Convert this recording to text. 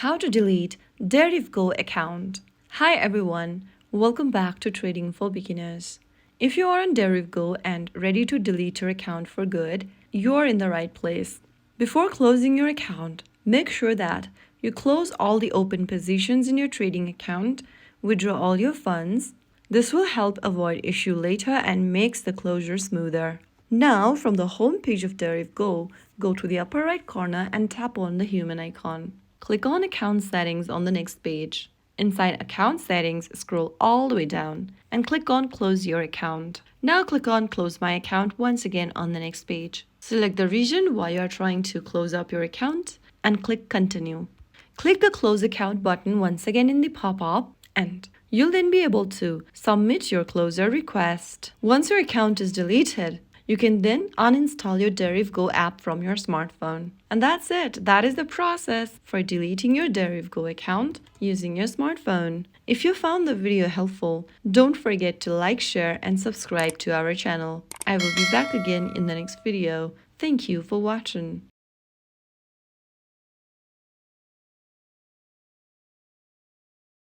How to delete Deriv GO account. Hi everyone, welcome back to Trading for Beginners. If you are on Deriv GO and ready to delete your account for good, you're in the right place. Before closing your account, make sure that you close all the open positions in your trading account, withdraw all your funds. This will help avoid issue later and makes the closure smoother. Now, from the home page of Deriv GO, go to the upper right corner and tap on the human icon. Click on Account Settings on the next page. Inside Account Settings, scroll all the way down and click on Close Your Account. Now click on Close My Account once again on the next page. Select the reason why you are trying to close up your account and click Continue. Click the Close Account button once again in the pop-up and you'll then be able to submit your closure request. Once your account is deleted, you can then uninstall your Deriv GO app from your smartphone. And that's it. That is the process for deleting your Deriv GO account using your smartphone. If you found the video helpful, don't forget to like, share, and subscribe to our channel. I will be back again in the next video. Thank you for watching.